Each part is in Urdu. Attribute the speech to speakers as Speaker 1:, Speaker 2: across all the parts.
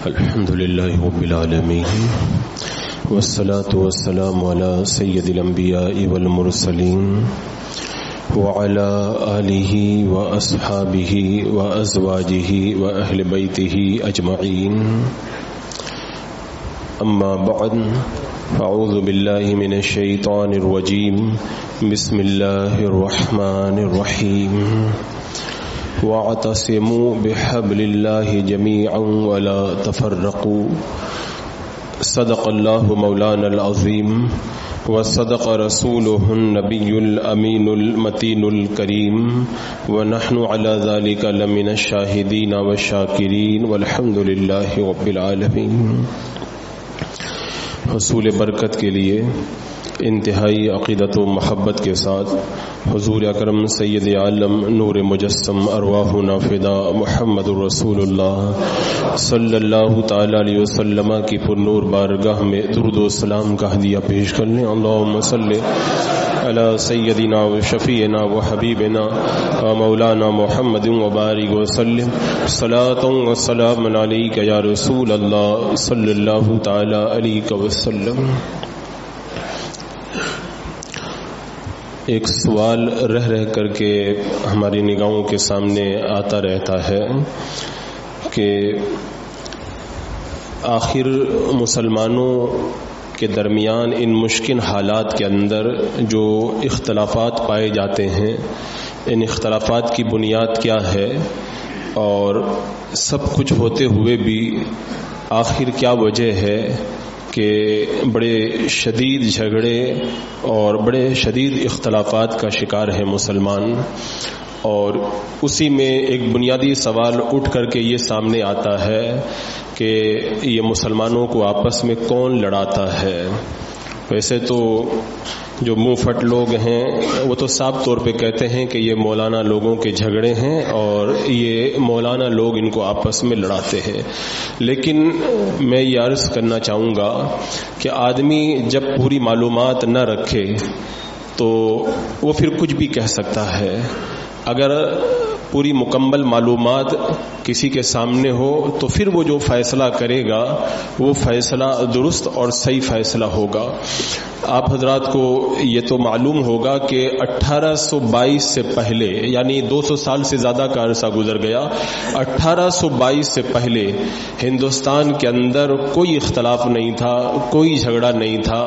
Speaker 1: الحمد لله رب العالمين والصلاة والسلام على سيد الأنبياء والمرسلين وعلى آله وأصحابه وأزواجه وأهل بيته أجمعين. أما بعد فأعوذ بالله من الشيطان الرجيم. بسم الله الرحمن الرحيم. واعتصموا بحبل الله جميعا ولا تفرقوا. صدق الله مولانا العظيم وصدق رسوله النبي الأمين المتين الكريم ونحن على ذلك لمن الشاهدين والشاكرين والحمد لله رب العالمين. حصول برکت کے لیے انتہائی عقیدت و محبت کے ساتھ حضور اکرم سید عالم نور مجسم ارواحنا فدا محمد الرسول اللہ صلی اللہ تعالی علیہ وسلم کی پرنور بارگاہ میں درود و سلام کا ہدیہ پیش کر لیں. اللہم صلی علی سیدنا و شفیعنا و حبیبنا و مولانا محمد وبارک وسلم. صلاۃ و سلام علیک یا رسول اللہ صلی اللہ تعالی علیہ وسلم. ایک سوال رہ کر کے ہماری نگاہوں کے سامنے آتا رہتا ہے کہ آخر مسلمانوں کے درمیان ان مشکل حالات کے اندر جو اختلافات پائے جاتے ہیں، ان اختلافات کی بنیاد کیا ہے، اور سب کچھ ہوتے ہوئے بھی آخر کیا وجہ ہے کہ بڑے شدید جھگڑے اور بڑے شدید اختلافات کا شکار ہے مسلمان. اور اسی میں ایک بنیادی سوال اٹھ کر کے یہ سامنے آتا ہے کہ یہ مسلمانوں کو آپس میں کون لڑاتا ہے. ویسے تو جو منہ پھٹ لوگ ہیں وہ تو صاف طور پہ کہتے ہیں کہ یہ مولانا لوگوں کے جھگڑے ہیں اور یہ مولانا لوگ ان کو آپس میں لڑاتے ہیں. لیکن میں یہ عرض کرنا چاہوں گا کہ آدمی جب پوری معلومات نہ رکھے تو وہ پھر کچھ بھی کہہ سکتا ہے. اگر پوری مکمل معلومات کسی کے سامنے ہو تو پھر وہ جو فیصلہ کرے گا وہ فیصلہ درست اور صحیح فیصلہ ہوگا. آپ حضرات کو یہ تو معلوم ہوگا کہ 1822 سے پہلے، یعنی 200 سال سے زیادہ کا عرصہ گزر گیا، 1822 سے پہلے ہندوستان کے اندر کوئی اختلاف نہیں تھا، کوئی جھگڑا نہیں تھا،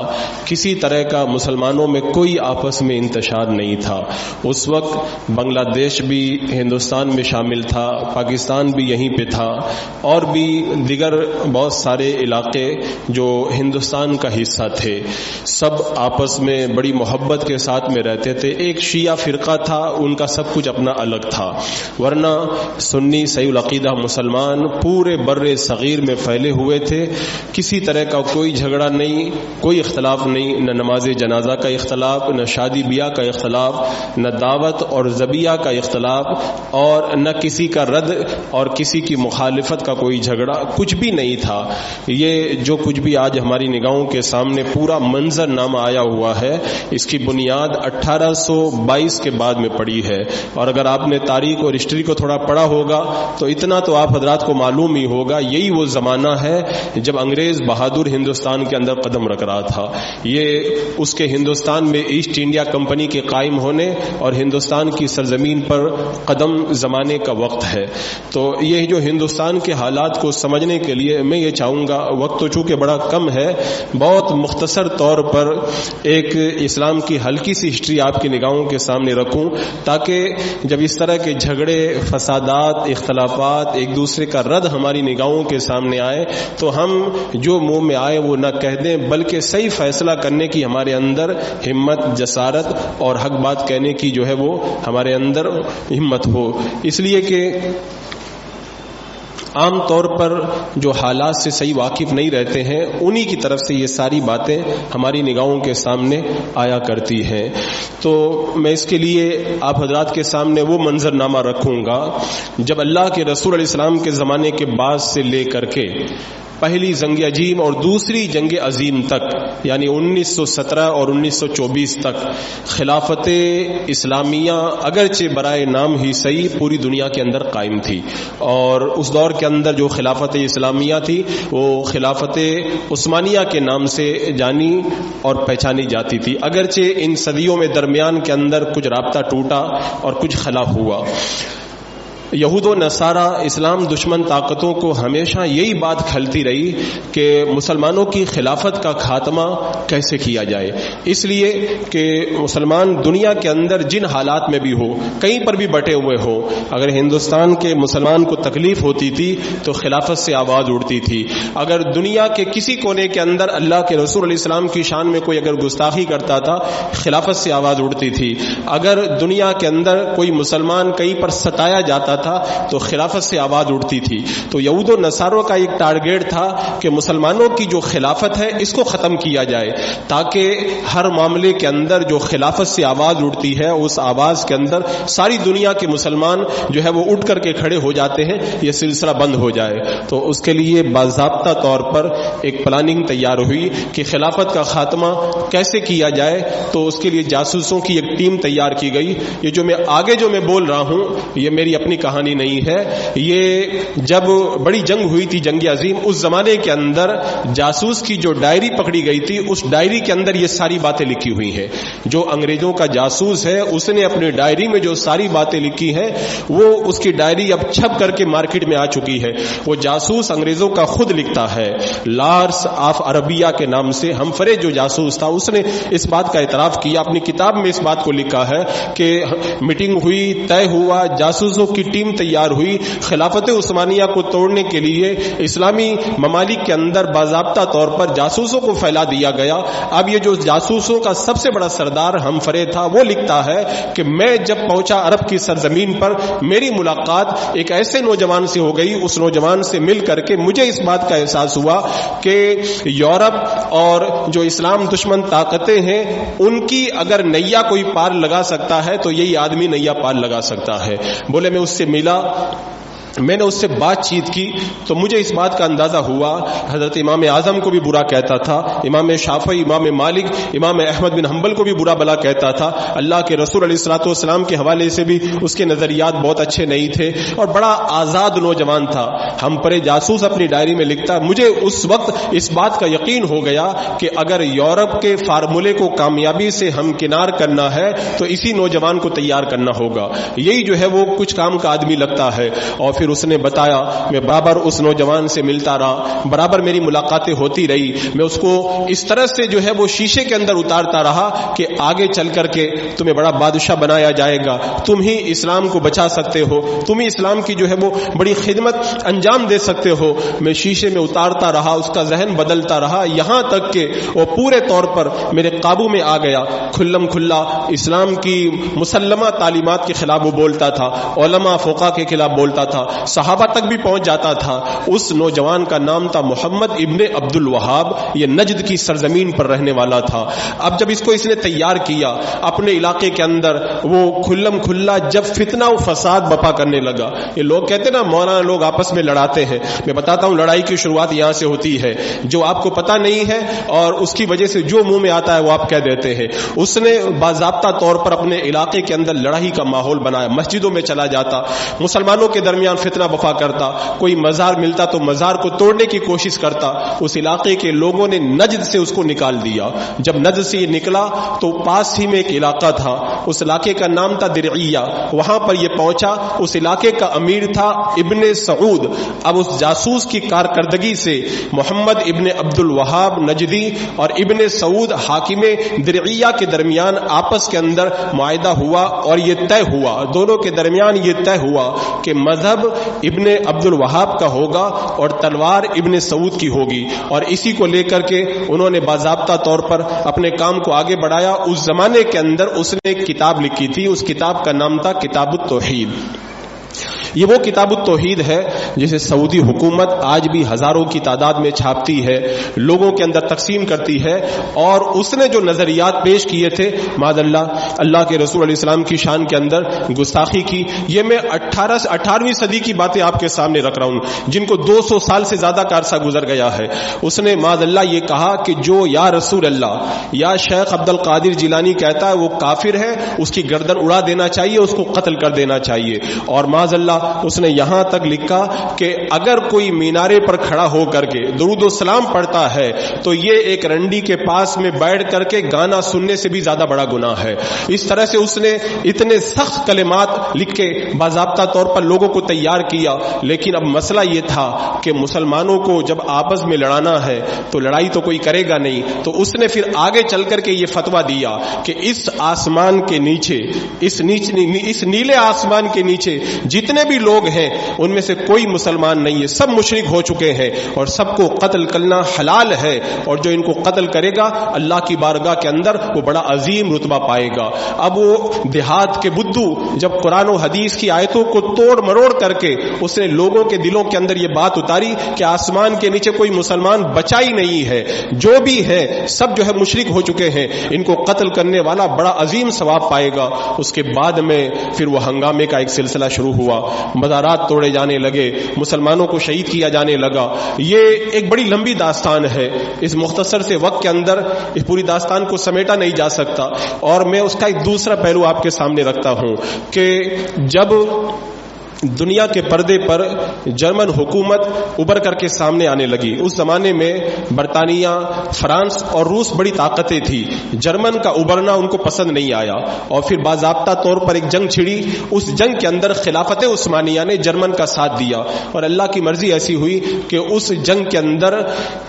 Speaker 1: کسی طرح کا مسلمانوں میں کوئی آپس میں انتشار نہیں تھا. اس وقت بنگلہ دیش بھی ہندوستان میں شامل تھا، پاکستان بھی یہیں پہ تھا، اور بھی دیگر بہت سارے علاقے جو ہندوستان کا حصہ تھے. سب آپس میں بڑی محبت کے ساتھ میں رہتے تھے. ایک شیعہ فرقہ تھا، ان کا سب کچھ اپنا الگ تھا، ورنہ سنی صحیح العقیدہ مسلمان پورے بر صغیر میں پھیلے ہوئے تھے. کسی طرح کا کوئی جھگڑا نہیں، کوئی اختلاف نہیں، نہ نماز جنازہ کا اختلاف، نہ شادی بیاہ کا اختلاف، نہ دعوت اور ذبیحہ کا اختلاف، اور نہ کسی کا رد اور کسی کی مخالفت کا کوئی جھگڑا، کچھ بھی نہیں تھا. یہ جو کچھ بھی آج ہماری نگاہوں کے سامنے پورا منظر نامہ آیا ہوا ہے، اس کی بنیاد 1822 کے بعد میں پڑی ہے. اور اگر آپ نے تاریخ اور ہسٹری کو تھوڑا پڑھا ہوگا تو اتنا تو آپ حضرات کو معلوم ہی ہوگا، یہی وہ زمانہ ہے جب انگریز بہادر ہندوستان کے اندر قدم رکھ رہا تھا. یہ اس کے ہندوستان میں ایسٹ انڈیا کمپنی کے قائم ہونے اور ہندوستان کی سرزمین پر قدم زمانے کا وقت ہے. تو یہ جو ہندوستان کے حالات کو سمجھنے کے لیے میں یہ چاہوں گا، وقت تو چونکہ بڑا کم ہے، بہت مختصر طور پر ایک اسلام کی ہلکی سی ہسٹری آپ کی نگاہوں کے سامنے رکھوں، تاکہ جب اس طرح کے جھگڑے، فسادات، اختلافات، ایک دوسرے کا رد ہماری نگاہوں کے سامنے آئے تو ہم جو منہ میں آئے وہ نہ کہہ دیں، بلکہ صحیح فیصلہ کرنے کی ہمارے اندر ہمت، جسارت اور حق بات کہنے کی جو ہے وہ ہمارے اندر ہمت ہو. اس لیے کہ عام طور پر جو حالات سے صحیح واقف نہیں رہتے ہیں انہی کی طرف سے یہ ساری باتیں ہماری نگاہوں کے سامنے آیا کرتی ہیں. تو میں اس کے لیے آپ حضرات کے سامنے وہ منظرنامہ رکھوں گا جب اللہ کے رسول علیہ السلام کے زمانے کے بعد سے لے کر کے پہلی جنگ عظیم اور دوسری جنگ عظیم تک، یعنی 1917 اور 1924 تک خلافت اسلامیہ اگرچہ برائے نام ہی صحیح پوری دنیا کے اندر قائم تھی، اور اس دور کے اندر جو خلافت اسلامیہ تھی وہ خلافت عثمانیہ کے نام سے جانی اور پہچانی جاتی تھی، اگرچہ ان صدیوں میں درمیان کے اندر کچھ رابطہ ٹوٹا اور کچھ خلاف ہوا۔ یہود و نصارہ اسلام دشمن طاقتوں کو ہمیشہ یہی بات کھلتی رہی کہ مسلمانوں کی خلافت کا خاتمہ کیسے کیا جائے، اس لیے کہ مسلمان دنیا کے اندر جن حالات میں بھی ہو، کہیں پر بھی بٹے ہوئے ہو، اگر ہندوستان کے مسلمان کو تکلیف ہوتی تھی تو خلافت سے آواز اٹھتی تھی، اگر دنیا کے کسی کونے کے اندر اللہ کے رسول علیہ السلام کی شان میں کوئی اگر گستاخی کرتا تھا خلافت سے آواز اٹھتی تھی، اگر دنیا کے اندر کوئی مسلمان کہیں پر ستایا جاتا تھا تو خلافت سے آواز اٹھتی تھی۔ تو یہود و نصاروں کا ایک ٹارگیٹ تھا کہ مسلمانوں کی جو خلافت ہے اس کو ختم کیا جائے، تاکہ ہر معاملے کے اندر جو خلافت سے آواز اٹھتی ہے اس آواز کے اندر ساری دنیا کے مسلمان جو ہے وہ اٹھ کر کے کھڑے ہو جاتے ہیں، یہ سلسلہ بند ہو جائے۔ تو اس کے لیے باضابطہ طور پر ایک پلاننگ تیار ہوئی کہ خلافت کا خاتمہ کیسے کیا جائے، تو اس کے لیے جاسوسوں کی ایک ٹیم تیار کی گئی۔ یہ جو میں آگے جو میں بول رہا ہوں یہ میری اپنی کہانی نہیں ہے، یہ جب بڑی جنگ ہوئی تھی جنگ عظیم، اس زمانے کے اندر جاسوس کی جو ڈائری پکڑی گئی تھی اس ڈائری کے اندر یہ ساری باتیں لکھی ہوئی ہیں۔ جو انگریزوں کا جاسوس ہے اس نے اپنی ڈائری میں جو ساری باتیں لکھی ہیں وہ اس کی ڈائری اب چھپ کر کے مارکیٹ میں آ چکی ہے۔ وہ جاسوس انگریزوں کا خود لکھتا ہے، لارس آف عربیہ کے نام سے ہمفرے جو جاسوس تھا اس نے اس بات کا اعتراف کیا، اپنی کتاب میں اس بات کو لکھا ہے کہ میٹنگ ہوئی، طے ہوا، جاسوسوں کی ٹیم تیار ہوئی، خلافت عثمانیہ کو توڑنے کے لیے اسلامی ممالک کے اندر باضابطہ طور پر جاسوسوں کو پھیلا دیا گیا۔ اب یہ جو جاسوسوں کا سب سے بڑا سردار ہمفرے تھا وہ لکھتا ہے کہ میں جب پہنچا عرب کی سرزمین پر میری ملاقات ایک ایسے نوجوان سے ہو گئی، اس نوجوان سے مل کر کے مجھے اس بات کا احساس ہوا کہ یورپ اور جو اسلام دشمن طاقتیں ہیں ان کی اگر نیا کوئی پار لگا سکتا ہے تو یہی آدمی نیا پار لگا سکتا ہے۔ بولے میں اس سے ملا، میں نے اس سے بات چیت کی تو مجھے اس بات کا اندازہ ہوا، حضرت امام اعظم کو بھی برا کہتا تھا، امام شافعی، امام مالک، امام احمد بن حنبل کو بھی برا بلا کہتا تھا، اللہ کے رسول علیہ الصلوۃ والسلام کے حوالے سے بھی اس کے نظریات بہت اچھے نہیں تھے اور بڑا آزاد نوجوان تھا۔ ہم پر جاسوس اپنی ڈائری میں لکھتا، مجھے اس وقت اس بات کا یقین ہو گیا کہ اگر یورپ کے فارمولے کو کامیابی سے ہمکنار کرنا ہے تو اسی نوجوان کو تیار کرنا ہوگا، یہی جو ہے وہ کچھ کام کا آدمی لگتا ہے۔ اور پھر اس نے بتایا، میں برابر اس نوجوان سے ملتا رہا، برابر میری ملاقاتیں ہوتی رہی، میں اس کو اس طرح سے جو ہے وہ شیشے کے اندر اتارتا رہا کہ آگے چل کر کے تمہیں بڑا بادشاہ بنایا جائے گا، تم ہی اسلام کو بچا سکتے ہو، تم ہی اسلام کی جو ہے وہ بڑی خدمت انجام دے سکتے ہو۔ میں شیشے میں اتارتا رہا، اس کا ذہن بدلتا رہا، یہاں تک کہ وہ پورے طور پر میرے قابو میں آ گیا۔ کھلم کھلا اسلام کی مسلمہ تعلیمات کے خلاف وہ بولتا تھا، علماء فقہاء کے خلاف بولتا تھا، صحابہ تک بھی پہنچ جاتا تھا۔ اس نوجوان کا نام تھا محمد ابن عبد الوہاب، یہ نجد کی سرزمین پر رہنے والا تھا۔ اب جب اس کو اس نے تیار کیا اپنے علاقے کے اندر، وہ کھلم کھلا جب فتنہ و فساد بپا کرنے لگا، یہ لوگ کہتے ہیں نا مولانا لوگ آپس میں لڑاتے ہیں، میں بتاتا ہوں لڑائی کی شروعات یہاں سے ہوتی ہے، جو آپ کو پتہ نہیں ہے اور اس کی وجہ سے جو منہ میں آتا ہے وہ آپ کہہ دیتے ہیں۔ اس نے باضابطہ طور پر اپنے علاقے کے اندر لڑائی کا ماحول بنایا، مسجدوں میں چلا جاتا، مسلمانوں کے درمیان فتنہ بفا کرتا، کوئی مزار ملتا تو مزار کو توڑنے کی کوشش کرتا۔ اس علاقے کے لوگوں نے نجد سے اس کو نکال دیا۔ جب نجد سے یہ نکلا تو پاس ہی میں ایک علاقہ تھا، اس علاقے کا نام تھا درعیہ، وہاں پر یہ پہنچا، اس علاقے کا امیر تھا ابن سعود۔ اب اس جاسوس کی کارکردگی سے محمد ابن عبد الوہاب نجدی اور ابن سعود حاکم درعیہ کے درمیان آپس کے اندر معاہدہ ہوا اور یہ طے ہوا، دونوں کے درمیان یہ طے ہوا کہ مذہب ابن عبد الوہاب کا ہوگا اور تلوار ابن سعود کی ہوگی، اور اسی کو لے کر کے انہوں نے باضابطہ طور پر اپنے کام کو آگے بڑھایا۔ اس زمانے کے اندر اس نے ایک کتاب لکھی تھی، اس کتاب کا نام تھا کتاب التوحید۔ یہ وہ کتاب التوحید ہے جسے سعودی حکومت آج بھی ہزاروں کی تعداد میں چھاپتی ہے، لوگوں کے اندر تقسیم کرتی ہے، اور اس نے جو نظریات پیش کیے تھے معاذ اللہ کے رسول علیہ السلام کی شان کے اندر گستاخی کی. یہ میں 18ویں صدی کی باتیں آپ کے سامنے رکھ رہا ہوں جن کو 200 سال سے زیادہ کا عرصہ گزر گیا ہے. اس نے معاذ اللہ یہ کہا کہ جو یا رسول اللہ یا شیخ عبد القادر جیلانی کہتا ہے وہ کافر ہے، اس کی گردن اڑا دینا چاہیے، اس کو قتل کر دینا چاہیے. اور معاذ اللہ اس نے یہاں تک لکھا کہ اگر کوئی مینارے پر کھڑا ہو کر کے درود و سلام پڑھتا ہے تو یہ ایک رنڈی کے پاس میں بیٹھ کر کے گانا سننے سے بھی زیادہ بڑا گناہ ہے. اس طرح سے اس نے اتنے سخت کلمات لکھ کے باضابطہ طور پر لوگوں کو تیار کیا. لیکن اب مسئلہ یہ تھا کہ مسلمانوں کو جب آپس میں لڑانا ہے تو لڑائی تو کوئی کرے گا نہیں، تو اس نے پھر آگے چل کر کے یہ فتویٰ دیا کہ اس آسمان کے نیچے، اس نیلے آسمان کے نیچے جتنے بھی لوگ ہیں ان میں سے کوئی مسلمان نہیں ہے، سب مشرک ہو چکے ہیں اور سب کو قتل کرنا حلال ہے، اور جو ان کو قتل کرے گا اللہ کی بارگاہ کے اندر وہ بڑا عظیم رتبہ پائے گا. اب وہ دیہات کے بدھو جب قرآن و حدیث کی آیتوں کو توڑ مروڑ کر کے اس نے لوگوں کے دلوں کے اندر یہ بات اتاری کہ آسمان کے نیچے کوئی مسلمان بچا ہی نہیں ہے، جو بھی ہے سب جو ہے مشرک ہو چکے ہیں، ان کو قتل کرنے والا بڑا عظیم ثواب پائے گا. اس کے بعد میں پھر وہ ہنگامے کا ایک سلسلہ شروع ہوا، مزارات توڑے جانے لگے، مسلمانوں کو شہید کیا جانے لگا. یہ ایک بڑی لمبی داستان ہے، اس مختصر سے وقت کے اندر اس پوری داستان کو سمیٹا نہیں جا سکتا. اور میں اس کا ایک دوسرا پہلو آپ کے سامنے رکھتا ہوں کہ جب دنیا کے پردے پر جرمن حکومت ابھر کر کے سامنے آنے لگی، اس زمانے میں برطانیہ، فرانس اور روس بڑی طاقتیں تھی. جرمن کا ابھرنا ان کو پسند نہیں آیا اور پھر باضابطہ طور پر ایک جنگ چھڑی. اس جنگ کے اندر خلافت عثمانیہ نے جرمن کا ساتھ دیا اور اللہ کی مرضی ایسی ہوئی کہ اس جنگ کے اندر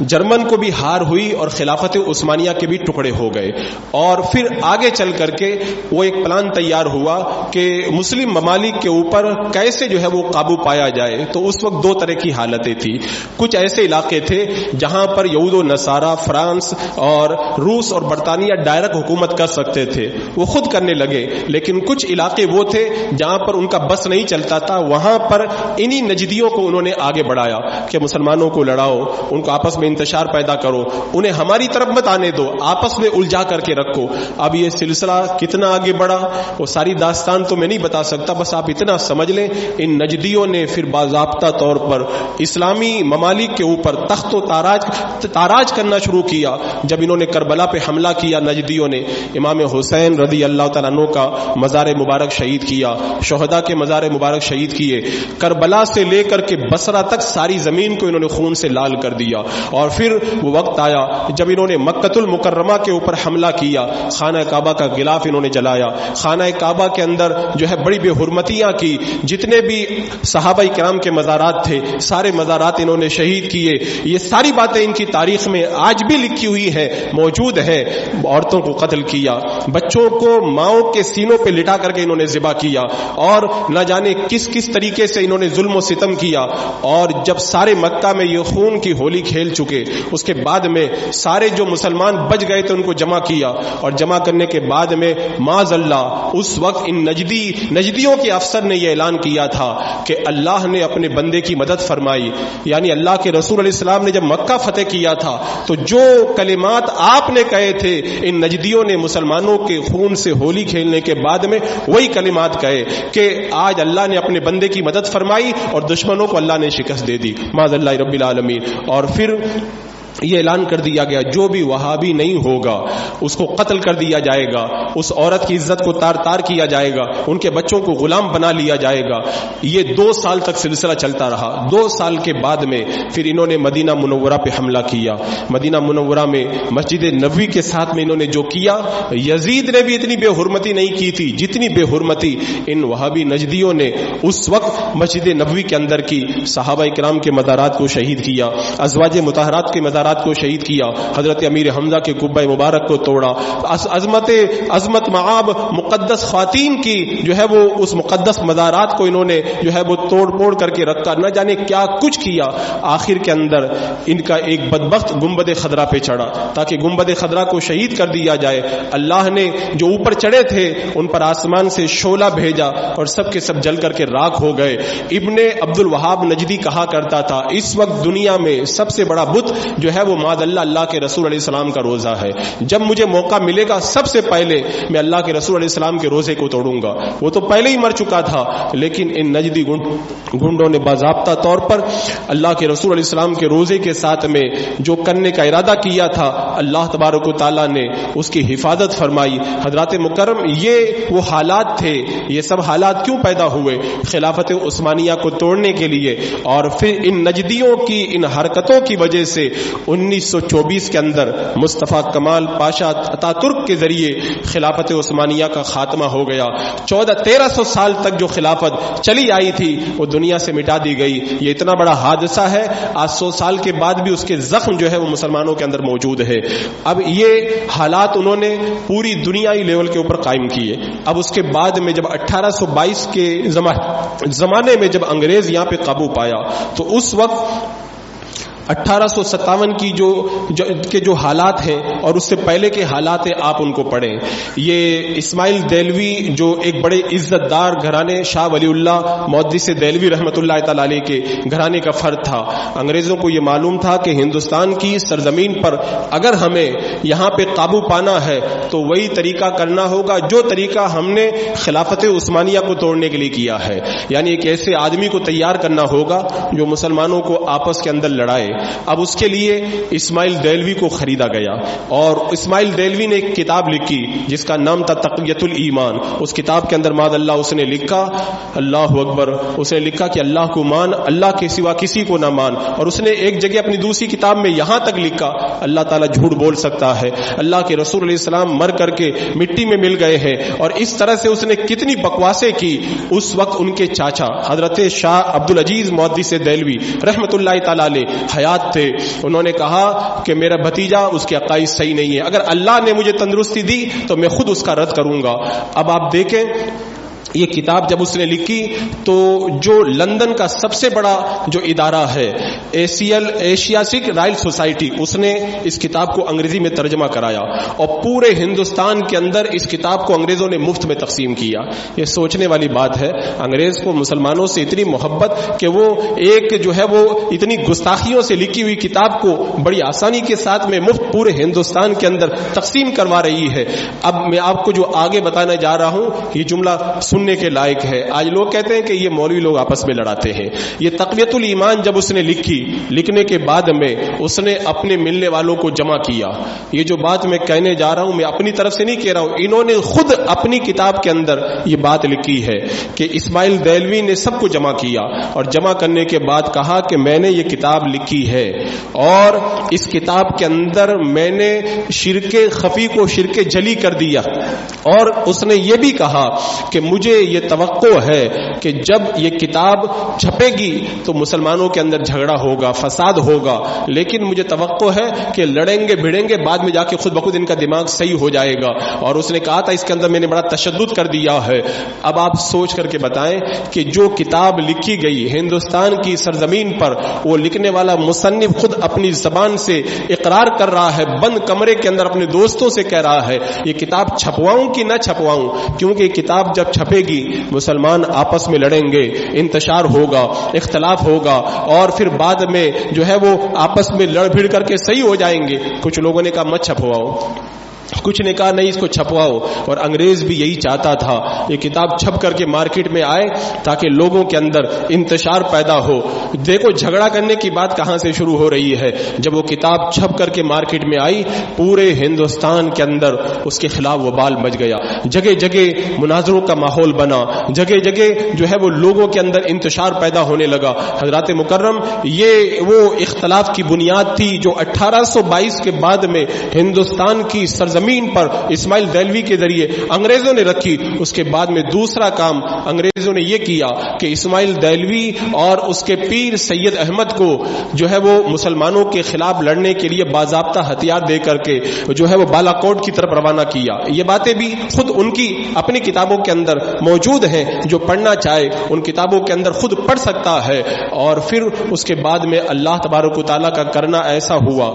Speaker 1: جرمن کو بھی ہار ہوئی اور خلافت عثمانیہ کے بھی ٹکڑے ہو گئے. اور پھر آگے چل کر کے وہ ایک پلان تیار ہوا کہ مسلم ممالک کے اوپر کیسے جو ہے وہ قابو پایا جائے. تو اس وقت دو طرح کی حالتیں تھی. کچھ ایسے علاقے تھے جہاں پر یہود و نصارہ، فرانس اور روس اور برطانیہ ڈائریکٹ حکومت کر سکتے تھے، وہ خود کرنے لگے. لیکن کچھ علاقے وہ تھے جہاں پر ان کا بس نہیں چلتا تھا، وہاں پر انہی نجدیوں کو انہوں نے آگے بڑھایا کہ مسلمانوں کو لڑاؤ، ان کو آپس میں انتشار پیدا کرو، انہیں ہماری طرف مت آنے دو، آپس میں الجھا کر کے رکھو. اب یہ سلسلہ کتنا آگے بڑھا وہ ساری داستان تو میں نہیں بتا سکتا، بس آپ اتنا سمجھ لیں ان نجدیوں نے پھر باضابطہ طور پر اسلامی ممالک کے اوپر تخت و تاراج کرنا شروع کیا. جب انہوں نے کربلا پہ حملہ کیا، نجدیوں نے امام حسین رضی اللہ تعالیٰ عنہ کا مزار مبارک شہید کیا، شہداء کے مزار مبارک شہید کیے. کربلا سے لے کر کے بصرہ تک ساری زمین کو انہوں نے خون سے لال کر دیا. اور پھر وہ وقت آیا جب انہوں نے مکۃ المکرمہ کے اوپر حملہ کیا، خانہ کعبہ کا غلاف انہوں نے جلایا، خانہ کعبہ کے اندر جو ہے بڑی بے حرمتیاں کی، جتنے بھی صحابہ کرام کے مزارات تھے سارے مزارات انہوں نے شہید کیے. یہ ساری باتیں ان کی تاریخ میں آج بھی لکھی ہوئی ہیں، موجود ہیں. عورتوں کو قتل کیا، بچوں کو ماؤں کے سینوں پہ لٹا کر کے انہوں نے ذبح کیا، اور نہ جانے کس کس طریقے سے انہوں نے ظلم و ستم کیا. اور جب سارے مکہ میں یہ خون کی ہولی کھیل چکے، اس کے بعد میں سارے جو مسلمان بچ گئے تھے ان کو جمع کیا، اور جمع کرنے کے بعد میں معاذ اللہ اس وقت ان نجدیوں کے افسر نے یہ اعلان کیا تھا کہ اللہ نے اپنے بندے کی مدد فرمائی. یعنی اللہ کے رسول علیہ السلام نے جب مکہ فتح کیا تھا تو جو کلمات آپ نے کہے تھے ان نجدیوں نے مسلمانوں کے خون سے ہولی کھیلنے کے بعد میں وہی کلمات کہے کہ آج اللہ نے اپنے بندے کی مدد فرمائی اور دشمنوں کو اللہ نے شکست دے دی، معاذ اللہ رب العالمین. اور پھر یہ اعلان کر دیا گیا جو بھی وہابی نہیں ہوگا اس کو قتل کر دیا جائے گا، اس عورت کی عزت کو تار تار کیا جائے گا، ان کے بچوں کو غلام بنا لیا جائے گا. یہ 2 سال تک سلسلہ چلتا رہا. 2 سال کے بعد میں پھر انہوں نے مدینہ منورہ پہ حملہ کیا. مدینہ منورہ میں مسجد نبوی کے ساتھ میں انہوں نے جو کیا، یزید نے بھی اتنی بے حرمتی نہیں کی تھی جتنی بے حرمتی ان وہابی نجدیوں نے اس وقت مسجد نبوی کے اندر کی. صحابہ کرام کے مزارات کو شہید کیا، ازواج مطہرات کے مزارات مزارات کو شہید کیا، حضرت امیر حمزہ کے قبہ مبارک کو توڑا، عظمت معاب مقدس خواتین کی جو ہے وہ اس مقدس مزارات کو انہوں نے جو ہے وہ توڑ پھوڑ کر کے رکھا، نہ جانے کیا کچھ کیا. آخر کے اندر ان کا ایک بدبخت گنبد خضرا پہ چڑھا تاکہ گنبد خضرا کو شہید کر دیا جائے. اللہ نے جو اوپر چڑھے تھے ان پر آسمان سے شعلہ بھیجا اور سب کے سب جل کر کے راکھ ہو گئے. ابن عبد الوہاب نجدی کہا کرتا تھا اس وقت دنیا میں سب سے بڑا بت جو ہے وہ معاذ اللہ کے رسول علیہ السلام کا روزہ ہے. جب مجھے موقع ملے گا سب سے پہلے میں اللہ کے رسول علیہ السلام کے روزے کو توڑوں گا. وہ تو پہلے ہی مر چکا تھا، لیکن ان نجدی گنڈوں نے باضابطہ طور پر اللہ کے رسول علیہ السلام کے روزے کے ساتھ میں جو کرنے کا ارادہ کیا تھا اللہ تبارک و تعالیٰ نے اس کی حفاظت فرمائی. حضرات مکرم یہ وہ حالات تھے، یہ سب حالات کیوں پیدا ہوئے؟ خلافت عثمانیہ کو توڑنے کے لیے. اور پھر ان نجدیوں کی ان حرکتوں کی وجہ سے 1924 کے اندر مصطفیٰ کمال پاشا اتا ترک کے ذریعے خلافت عثمانیہ کا خاتمہ ہو گیا. 1300 سال تک جو خلافت چلی آئی تھی وہ دنیا سے مٹا دی گئی. یہ اتنا بڑا حادثہ ہے، آج 100 سال کے بعد بھی اس کے زخم جو ہے وہ مسلمانوں کے اندر موجود ہے. اب یہ حالات انہوں نے پوری دنیائی لیول کے اوپر قائم کیے. اب اس کے بعد میں جب 1822 کے زمانے میں جب انگریز یہاں پہ قابو پایا تو اس وقت 1857 کی جو حالات ہیں اور اس سے پہلے کے حالات ہیں آپ ان کو پڑھیں. یہ اسماعیل دہلوی جو ایک بڑے عزت دار گھرانے شاہ ولی اللہ محدث دہلوی رحمۃ اللہ تعالی علیہ کے گھرانے کا فرد تھا. انگریزوں کو یہ معلوم تھا کہ ہندوستان کی سرزمین پر اگر ہمیں یہاں پہ قابو پانا ہے تو وہی طریقہ کرنا ہوگا جو طریقہ ہم نے خلافت عثمانیہ کو توڑنے کے لیے کیا ہے. یعنی ایک ایسے آدمی کو تیار کرنا ہوگا جو مسلمانوں کو آپس کے اندر لڑائے. اب اس کے لیے اسماعیل دہلوی کو خریدا گیا اور اسماعیل دہلوی نے ایک کتاب لکھی جس کا نام تھا تقویۃ الایمان. اس کتاب کے اندر معاذ اللہ اس نے لکھا، اللہ اکبر، اس نے لکھا کہ اللہ کو مان، اللہ کے سوا کسی کو نہ مان. اور اس نے ایک جگہ اپنی دوسری کتاب میں یہاں تک لکھا اللہ تعالیٰ جھوٹ بول سکتا ہے، اللہ کے رسول علیہ السلام مر کر کے مٹی میں مل گئے ہیں. اور اس طرح سے اس نے کتنی بکواسیں کی. اس وقت ان کے چاچا حضرت شاہ عبد العزیز محدث دہلوی رحمۃ اللہ تعالی علیہ تھے. انہوں نے کہا کہ میرا بھتیجا اس کے عقائد صحیح نہیں ہے، اگر اللہ نے مجھے تندرستی دی تو میں خود اس کا رد کروں گا. اب آپ دیکھیں یہ کتاب جب اس نے لکھی تو جو لندن کا سب سے بڑا جو ادارہ ہے ایشیاٹک رائل سوسائٹی، اس نے اس کتاب کو انگریزی میں ترجمہ کرایا اور پورے ہندوستان کے اندر اس کتاب کو انگریزوں نے مفت میں تقسیم کیا. یہ سوچنے والی بات ہے، انگریز کو مسلمانوں سے اتنی محبت کہ وہ ایک جو ہے وہ اتنی گستاخیوں سے لکھی ہوئی کتاب کو بڑی آسانی کے ساتھ میں مفت پورے ہندوستان کے اندر تقسیم کروا رہی ہے. اب میں آپ کو جو آگے بتانے جا رہا ہوں یہ جملہ سننے کے لائق ہے. آج لوگ کہتے ہیں کہ یہ مولوی لوگ آپس میں لڑاتے ہیں. یہ تقویۃ الایمان جب اس نے لکھنے کے بعد میں اس نے اپنے ملنے والوں کو جمع کیا. یہ جو بات میں کہنے جا رہا ہوں میں اپنی طرف سے نہیں کہہ رہا ہوں، انہوں نے خود اپنی کتاب کے اندر یہ بات لکھی ہے کہ اسماعیل دہلوی نے سب کو جمع کیا اور جمع کرنے کے بعد کہا کہ میں نے یہ کتاب لکھی ہے اور اس کتاب کے اندر میں نے شرک خفی کو شرک جلی کر دیا. اور اس نے یہ بھی کہا کہ مجھے یہ توقع ہے کہ جب یہ کتاب چھپے گی تو مسلمانوں کے اندر جھگڑا ہوگا، فساد ہوگا، لیکن مجھے توقع ہے کہ لڑیں گے بھڑیں گے، بعد میں جا کے خود بخود ان کا دماغ صحیح ہو جائے گا. اور اس نے کہا تھا اس کے اندر میں نے بڑا تشدد کر دیا ہے. اب آپ سوچ کر کے بتائیں کہ جو کتاب لکھی گئی ہندوستان کی سرزمین پر، وہ لکھنے والا مصنف خود اپنی زبان سے اقرار کر رہا ہے، بند کمرے کے اندر اپنے دوستوں سے کہہ رہا ہے یہ کتاب چھپواؤں کہ نہ چھپواؤں، کیونکہ یہ کتاب جب چھپے گی مسلمان آپس میں لڑیں گے، انتشار ہوگا، اختلاف ہوگا اور پھر بعد میں جو ہے وہ آپس میں لڑ بھیڑ کر کے صحیح ہو جائیں گے. کچھ لوگوں نے کہا مت چھپواؤ، کچھ نے کہا نہیں اس کو چھپواؤ. اور انگریز بھی یہی چاہتا تھا یہ کتاب چھپ کر کے مارکیٹ میں آئے تاکہ لوگوں کے اندر انتشار پیدا ہو. دیکھو جھگڑا کرنے کی بات کہاں سے شروع ہو رہی ہے. جب وہ کتاب چھپ کر کے مارکیٹ میں آئی پورے ہندوستان کے اندر اس کے خلاف وبال مچ گیا. جگہ جگہ مناظروں کا ماحول بنا، جگہ جگہ جو ہے وہ لوگوں کے اندر انتشار پیدا ہونے لگا. حضرات مکرم یہ وہ اختلاف کی بنیاد تھی جو 1822 کے بعد میں ہندوستان کی سرزمین سرزمین پر اسماعیل دہلوی کے ذریعے انگریزوں نے رکھی، اس کے بعد میں دوسرا کام انگریزوں نے یہ کیا کہ اسماعیل دہلوی اور اس کے پیر سید احمد کو جو ہے وہ مسلمانوں کے خلاف لڑنے کے لیے باضابطہ ہتھیار دے کر کے جو ہے وہ بالا کوٹ کی طرف روانہ کیا. یہ باتیں بھی خود ان کی اپنی کتابوں کے اندر موجود ہیں، جو پڑھنا چاہے ان کتابوں کے اندر خود پڑھ سکتا ہے. اور پھر اس کے بعد میں اللہ تبارک و تعالیٰ کا کرنا ایسا ہوا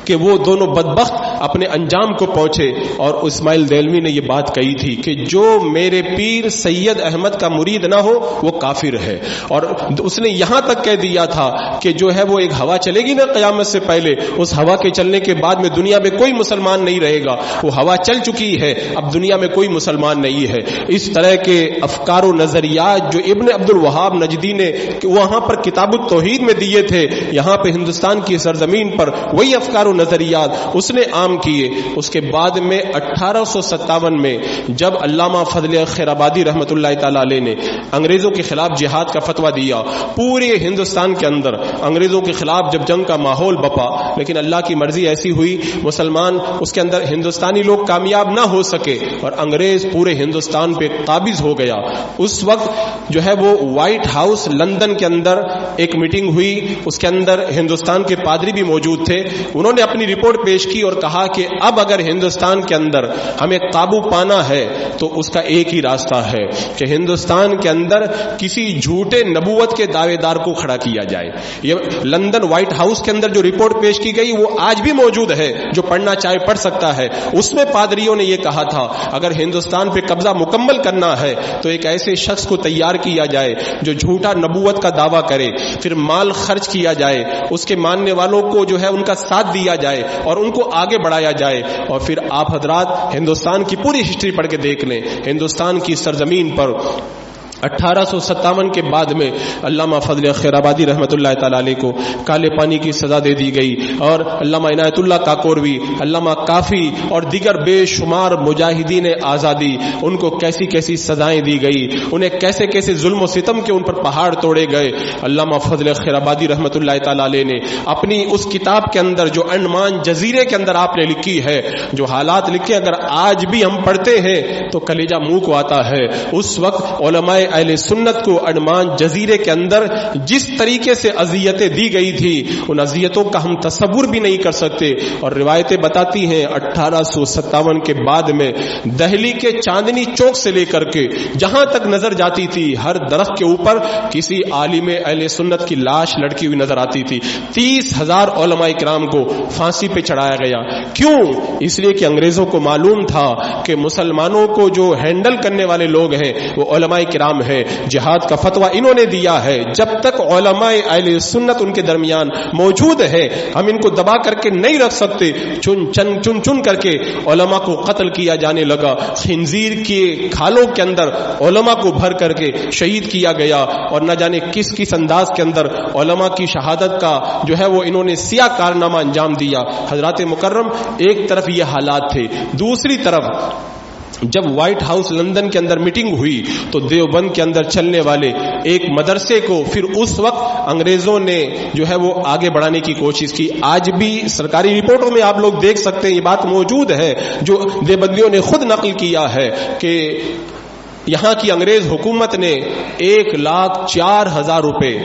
Speaker 1: کہ وہ دونوں بدبخت اپنے انجام کو پہنچے. اور اسماعیل دہلوی نے یہ بات کہی تھی کہ جو میرے پیر سید احمد کا مرید نہ ہو وہ کافر ہے. اور اس نے یہاں تک کہہ دیا تھا کہ جو ہے وہ ایک ہوا چلے گی نا قیامت سے پہلے، اس ہوا کے چلنے کے بعد میں دنیا میں کوئی مسلمان نہیں رہے گا. وہ ہوا چل چکی ہے، اب دنیا میں کوئی مسلمان نہیں ہے. اس طرح کے افکار و نظریات جو ابن عبد الوہاب نجدی نے وہاں پر کتاب التوحید میں دیے تھے، یہاں پہ ہندوستان کی سرزمین پر وہی افکار و نظریات اس نے عام کیے. اس کے بعد میں 1857 میں جب علامہ فضل خیر آبادی رحمت اللہ تعالی علیہ نے انگریزوں کے خلاف جہاد کا فتویٰ دیا، پورے ہندوستان کے اندر انگریزوں کے خلاف جب جنگ کا ماحول بپا، لیکن اللہ کی مرضی ایسی ہوئی مسلمان اس کے اندر ہندوستانی لوگ کامیاب نہ ہو سکے اور انگریز پورے ہندوستان پہ قابض ہو گیا. اس وقت جو ہے وہ وائٹ ہاؤس لندن کے اندر ایک میٹنگ ہوئی، اس کے اندر ہندوستان کے پادری بھی موجود تھے. انہوں نے اپنی رپورٹ پیش کی اور کہا کہ اب اگر ہندوستان کے اندر ہمیں قابو پانا ہے تو اس کا ایک ہی راستہ ہے کہ ہندوستان کے اندر کسی جھوٹے نبوت کے دعوے دار کو کھڑا کیا جائے. یہ لندن وائٹ ہاؤس کے اندر جو رپورٹ پیش کی گئی وہ آج بھی موجود ہے، جو پڑھنا چاہے پڑھ سکتا ہے. اس میں پادریوں نے یہ کہا تھا اگر ہندوستان پہ قبضہ مکمل کرنا ہے تو ایک ایسے شخص کو تیار کیا جائے جو جھوٹا نبوت کا دعویٰ کرے، پھر مال خرچ کیا جائے، اس کے ماننے والوں کو جو ہے ان کا ساتھ دیا جائے اور ان کو آگے بڑھایا جائے. اور پھر آپ حضرات ہندوستان کی پوری ہسٹری پڑھ کے دیکھ لیں، ہندوستان کی سرزمین پر 1857 کے بعد میں علامہ فضل خیر آبادی رحمت اللہ تعالی علیہ کو کالے پانی کی سزا دے دی گئی، اور علامہ عنایت اللہ کاکوروی، علامہ کافی اور دیگر بے شمار مجاہدین آزادی ان کو کیسی کیسی سزائیں دی گئی، انہیں کیسے کیسے ظلم و ستم کے ان پر پہاڑ توڑے گئے. علامہ فضل خیر آبادی رحمت اللہ تعالی علیہ نے اپنی اس کتاب کے اندر جو انڈمان جزیرے کے اندر آپ نے لکھی ہے، جو حالات لکھے اگر آج بھی ہم پڑھتے ہیں تو کلیجہ منہ کو آتا ہے. اس وقت علماء اہل سنت کو انڈمان جزیرے کے اندر جس طریقے سے اذیتیں دی گئی تھی ان اذیتوں کا ہم تصور بھی نہیں کر سکتے. اور روایتیں بتاتی ہیں 1857 کے بعد میں دہلی کے چاندنی چوک سے لے کر کے جہاں تک نظر جاتی تھی ہر درخت کے اوپر کسی عالم اہل سنت کی لاش لٹکی ہوئی نظر آتی تھی. 30,000 علماء کرام کو پھانسی پہ چڑھایا گیا. کیوں؟ اس لیے کہ انگریزوں کو معلوم تھا کہ مسلمانوں کو جو ہینڈل کرنے والے لوگ ہیں وہ علماء کرام ہے. جہاد کا فتویٰ انہوں نے دیا ہے. جب تک علماء اہل سنت ان کے درمیان موجود ہے ہم ان کو دبا کر کے نہیں رکھ سکتے. چن چن کر کے علماء کو قتل کیا جانے لگا. خنزیر کے کھالوں کے اندر علماء کو بھر کر کے شہید کیا گیا اور نہ جانے کس کس انداز کے اندر علماء کی شہادت کا جو ہے وہ انہوں نے سیاہ کارنامہ انجام دیا. حضرات مکرم، ایک طرف یہ حالات تھے، دوسری طرف جب وائٹ ہاؤس لندن کے اندر میٹنگ ہوئی تو دیوبند کے اندر چلنے والے ایک مدرسے کو پھر اس وقت انگریزوں نے جو ہے وہ آگے بڑھانے کی کوشش کی. آج بھی سرکاری رپورٹوں میں آپ لوگ دیکھ سکتے ہیں یہ بات موجود ہے جو دیوبندیوں نے خود نقل کیا ہے کہ یہاں کی انگریز حکومت نے 1,04,000 روپے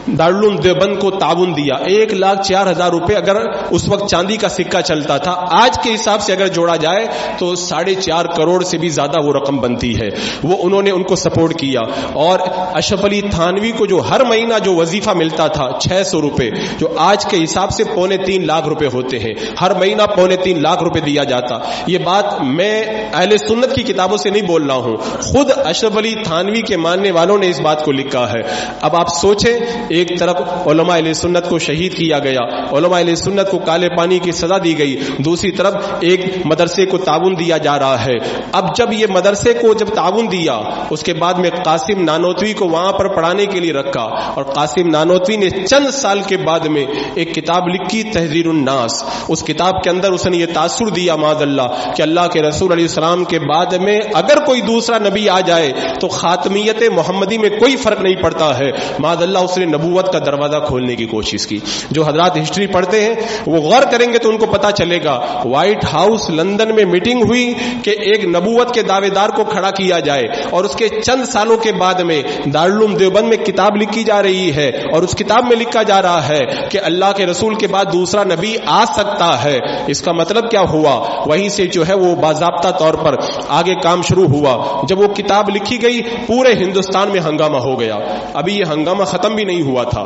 Speaker 1: دارالعلوم دیوبند کو تعاون دیا. 1,04,000 روپے اگر اس وقت چاندی کا سکہ چلتا تھا، آج کے حساب سے اگر جوڑا جائے تو 4.5 کروڑ سے بھی زیادہ وہ رقم بنتی ہے. وہ انہوں نے ان کو سپورٹ کیا. اور اشرف علی تھانوی کو جو ہر مہینہ جو وظیفہ ملتا تھا 600 روپے، جو آج کے حساب سے 3.25 لاکھ روپے ہوتے ہیں، ہر مہینہ 3.25 لاکھ روپے دیا جاتا. یہ بات میں اہل سنت کی کتابوں سے نہیں بول رہا ہوں، خود اشرف علی تھانوی کے ماننے والوں نے اس بات کو لکھا ہے. اب آپ سوچیں، ایک طرف علماء اہل سنت کو شہید کیا گیا، علماء اہل سنت کو کالے پانی کی سزا دی گئی، دوسری طرف ایک مدرسے کو تعاون دیا جا رہا ہے. اب جب یہ مدرسے کو جب تعاون دیا اس کے بعد میں قاسم نانوتوی کو وہاں پر پڑھانے کے لیے رکھا، اور قاسم نانوتوی نے چند سال کے بعد میں ایک کتاب لکھی تحذیر الناس. اس کتاب کے اندر اس نے یہ تاثر دیا معاذ اللہ کہ اللہ کے رسول علیہ السلام کے بعد میں اگر کوئی دوسرا نبی آ جائے تو خاتمیت محمدی میں کوئی فرق نہیں پڑتا ہے. معاذ اللہ اس نے نبوت کا دروازہ کھولنے کی کوشش کی. جو حضرات ہسٹری پڑھتے ہیں وہ غور کریں گے تو ان کو پتا چلے گا وائٹ ہاؤس لندن میں میٹنگ ہوئی کہ ایک نبوت کے دعوے دار کو کھڑا کیا جائے, اور اس کے چند سالوں کے بعد میں دارالعلوم دیوبند میں کتاب لکھی جا رہی ہے, اور اس کتاب میں لکھا جا رہا ہے کہ اللہ کے رسول کے بعد دوسرا نبی آ سکتا ہے. اس کا مطلب کیا ہوا؟ وہیں سے جو ہے وہ باضابطہ طور پر آگے کام شروع ہوا. جب وہ کتاب لکھی گئی پورے ہندوستان میں ہنگامہ ہو گیا. ابھی یہ ہنگامہ ختم بھی نہیں ہوا تھا,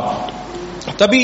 Speaker 1: تبھی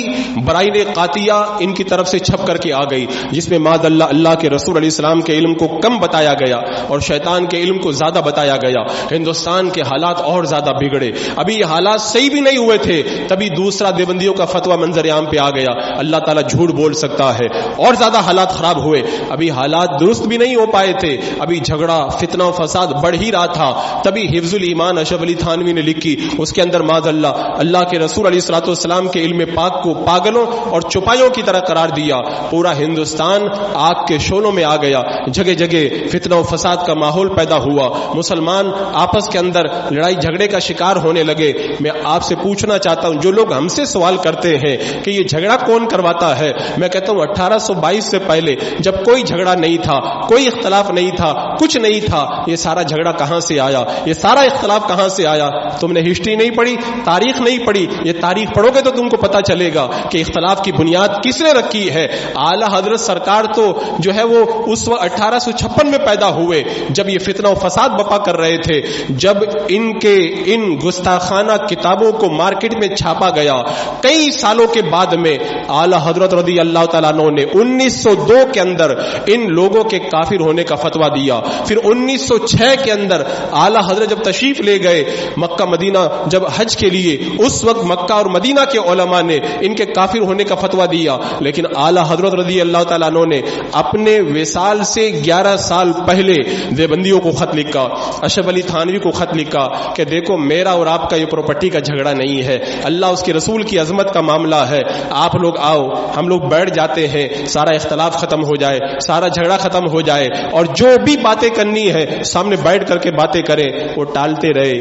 Speaker 1: برائن قاطیہ ان کی طرف سے چھپ کر کے آ گئی, جس میں معاذ اللہ کے رسول علیہ السلام کے علم کو کم بتایا گیا اور شیطان کے علم کو زیادہ بتایا گیا. ہندوستان کے حالات اور زیادہ بگڑے. ابھی یہ حالات صحیح بھی نہیں ہوئے تھے, تبھی دوسرا دیوبندیوں کا فتویٰ منظر عام پہ آ گیا. اللہ تعالیٰ جھوٹ بول سکتا ہے, اور زیادہ حالات خراب ہوئے. ابھی حالات درست بھی نہیں ہو پائے تھے, ابھی جھگڑا فتنہ و فساد بڑھ ہی رہا تھا. تبھی حفظ الایمان اشرف علی تھانوی نے لکھی, اس کے اندر معاذ اللہ کے رسول علیہ الصلوۃ والسلام کے علم پاک کو پاگلوں اور چپائیوں کی طرح قرار دیا. پورا ہندوستان آگ کے شعلوں میں آ گیا, جگہ جگہ فتنہ و فساد کا ماحول پیدا ہوا. مسلمان آپس کے اندر لڑائی جھگڑے کا شکار ہونے لگے. میں آپ سے پوچھنا چاہتا ہوں, جو لوگ ہم سے سوال کرتے ہیں کہ یہ جھگڑا کون کرواتا ہے, میں کہتا ہوں 1822 سے پہلے جب کوئی جھگڑا نہیں تھا, کوئی اختلاف نہیں تھا, کچھ نہیں تھا, یہ سارا جھگڑا کہاں سے آیا, یہ سارا اختلاف کہاں سے آیا؟ تم نے ہسٹری نہیں پڑھی, تاریخ نہیں پڑھی. یہ تاریخ پڑھو گے تو تم کو پتا چلے گا کہ اختلاف کی بنیاد کس نے رکھی ہے. اعلی حضرت سرکار تو جو ہے وہ اس وقت 1856 میں پیدا ہوئے, جب یہ فتنہ و فساد بپا کر رہے تھے, جب ان گستاخانہ کتابوں کو مارکیٹ میں چھاپا گیا. کئی سالوں کے بعد میں اعلی حضرت رضی اللہ تعالیٰ عنہ نے 1902 کے اندر ان لوگوں کے کافر ہونے کا فتویٰ دیا. پھر 1906 کے اندر اعلی حضرت جب تشریف لے گئے مکہ مدینہ جب حج کے لیے, اس وقت مکہ اور مدینہ کے علماء نے ان کے کافر ہونے کا فتویٰ دیا. لیکن اعلی حضرت رضی اللہ تعالیٰ عنہ نے اپنے وصال سے 11 سال پہلے دیوبندیوں کو خط لکھا, اشرف علی تھانوی کو خط لکھا کہ دیکھو میرا اور آپ کا یہ پراپرٹی کا جھگڑا نہیں ہے, اللہ اس کے رسول کی عظمت کا معاملہ ہے. آپ لوگ آؤ, ہم لوگ بیٹھ جاتے ہیں, سارا اختلاف ختم ہو جائے, سارا جھگڑا ختم ہو جائے, اور جو بھی باتیں کرنی ہے سامنے بیٹھ کر کے باتیں کریں. وہ ٹالتے رہے.